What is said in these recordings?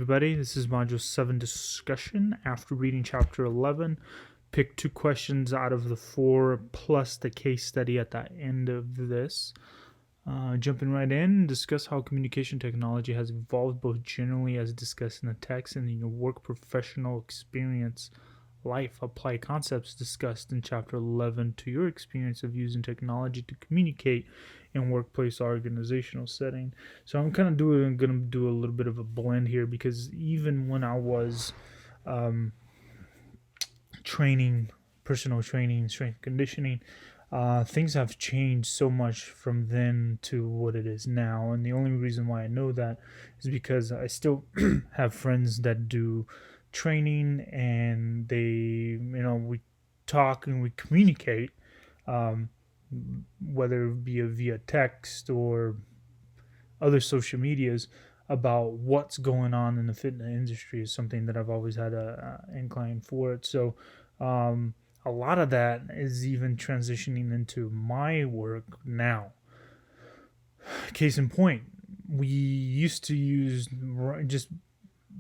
everybody. This is Module 7 discussion. After reading Chapter 11, pick 2 questions out of the 4 plus the case study at the end of this. Jumping right in, discuss how communication technology has evolved both generally as discussed in the text and in your work professional experience life. Apply concepts discussed in Chapter 11 to your experience of using technology to communicate in workplace or organizational setting. So I'm going to do a little bit of a blend here because even when I was training, personal training, strength conditioning, things have changed so much from then to what it is now. And the only reason why I know that is because I still have friends that do training and we talk and we communicate, whether it be via text or other social medias about what's going on in the fitness industry is something that I've always had a incline for it. So a lot of that is even transitioning into my work now. Case in point, we used to use just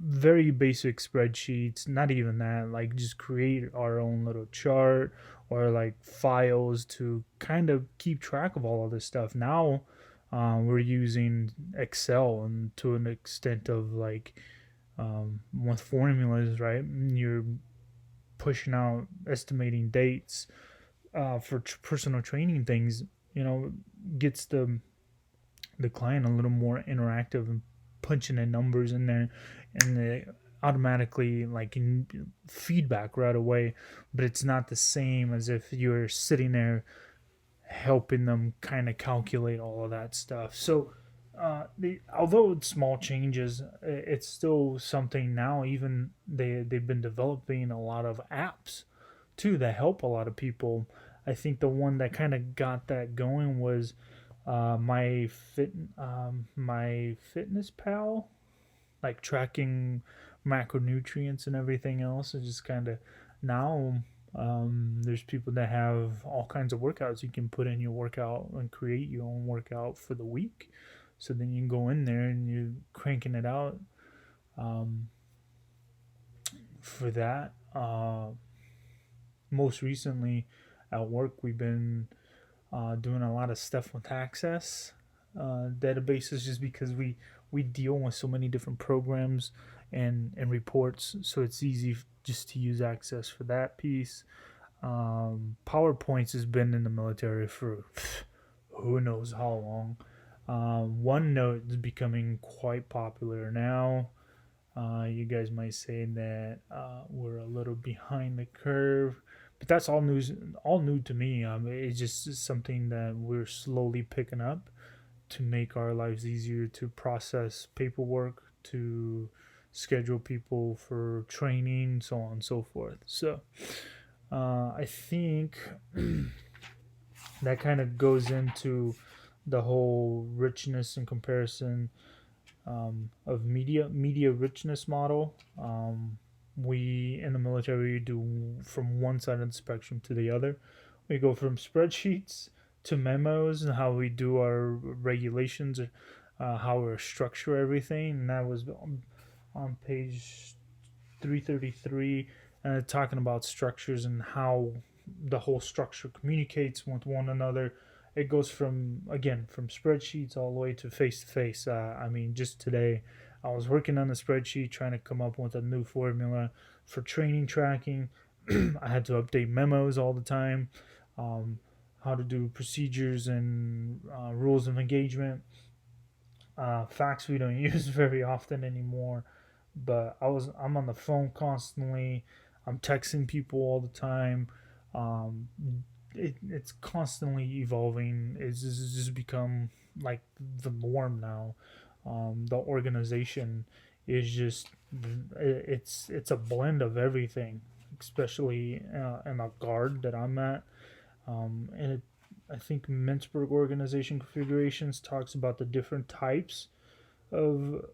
very basic spreadsheets, not even that, like just create our own little chart or like files to kind of keep track of all of this stuff. Now we're using Excel and to an extent of like with formulas, right? You're pushing out estimating dates for personal training things, gets the client a little more interactive and punching in numbers in there and they automatically like in feedback right away, but it's not the same as if you're sitting there helping them kind of calculate all of that stuff. So although it's small changes, it's still something now. Even they've been developing a lot of apps too that help a lot of people. I think the one that kind of got that going was my Fitness Pal, like tracking macronutrients and everything else. It's just kind of now there's people that have all kinds of workouts. You can put in your workout and create your own workout for the week. So then you can go in there and you're cranking it out for that. Most recently at work, we've been doing a lot of stuff with Access databases just because we deal with so many different programs and reports, so it's easy just to use Access for that piece. PowerPoints has been in the military for who knows how long. OneNote is becoming quite popular now. You guys might say that we're a little behind the curve, but that's all new to me. It's just something that we're slowly picking up to make our lives easier to process paperwork, to schedule people for training, so on and so forth. So I think that kind of goes into the whole richness and comparison of media richness model. We in the military do from one side of the spectrum to the other. We go from spreadsheets to memos and how we do our regulations, how we structure everything. And that was on page 333, talking about structures and how the whole structure communicates with one another. It goes from spreadsheets all the way to face to face. Just today I was working on a spreadsheet trying to come up with a new formula for training tracking. I had to update memos all the time, how to do procedures and rules of engagement. Facts we don't use very often anymore, but I'm on the phone constantly. I'm texting people all the time. It's constantly evolving. It's just become like the norm now. The organization is just it's a blend of everything, especially in the guard that I'm at. I think Mintzberg organization configurations talks about the different types of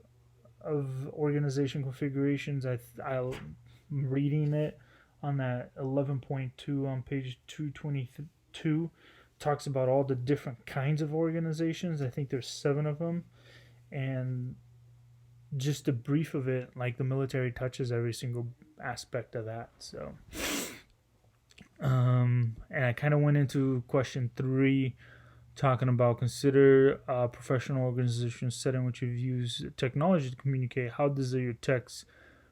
organization configurations. I'm reading it on that 11.2 on page 222, talks about all the different kinds of organizations. I think there's 7 of them, and just a brief of it, like the military touches every single aspect of that. So, and I kind of went into question 3, talking about consider a professional organization setting which you use technology to communicate. How does your text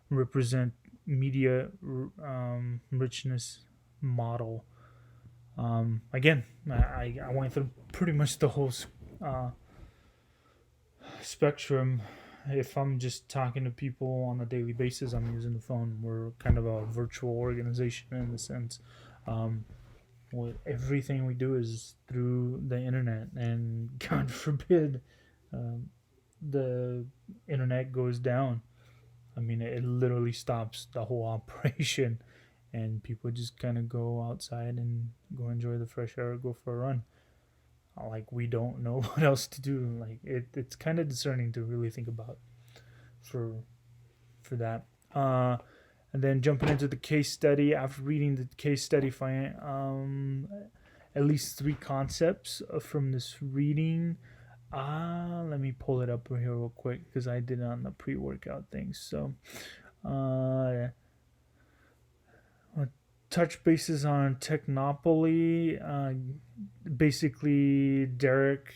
represent media richness model? Again, I went through pretty much the whole uh, spectrum. If I'm just talking to people on a daily basis, I'm using the phone. We're kind of a virtual organization in the sense. Um, Everything we do is through the internet, and God forbid um, the internet goes down. I mean, it literally stops the whole operation, and people just kind of go outside and go enjoy the fresh air, go for a run. Like, we don't know what else to do. Like, it's kind of discerning to really think about for that. And then jumping into the case study, after reading the case study, find at least 3 concepts from this reading. Let me pull it up here real quick because I did it on the pre-workout thing. So, touch bases on Technopoly. Basically, Derek,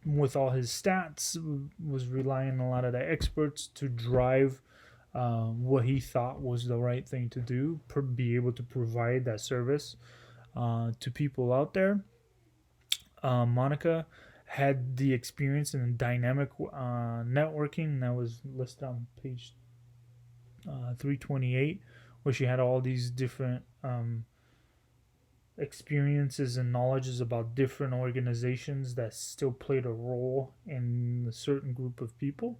with all his stats, was relying on a lot of the experts to drive what he thought was the right thing to do, be able to provide that service to people out there. Monica had the experience in dynamic networking that was listed on page 328, where she had all these different experiences and knowledges about different organizations that still played a role in a certain group of people,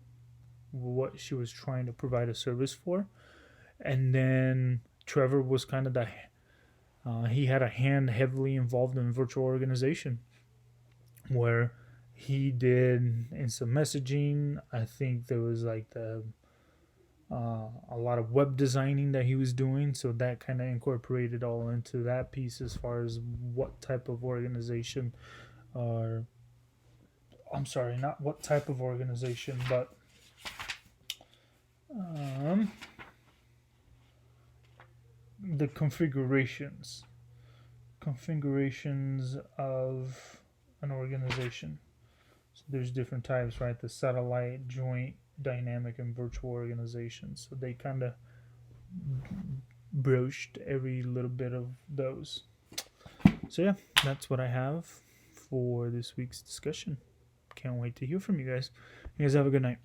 what she was trying to provide a service for. And then Trevor was kind of he had a hand heavily involved in virtual organization, where he did instant messaging. I think there was like a lot of web designing that he was doing, so that kind of incorporated all into that piece as far as what type of organization, or I'm sorry, not what type of organization, but the configurations of an organization. So there's different types, right? The satellite, joint, dynamic, and virtual organizations. So they kind of broached every little bit of those. So yeah, that's what I have for this week's discussion. Can't wait to hear from you guys. You guys have a good night.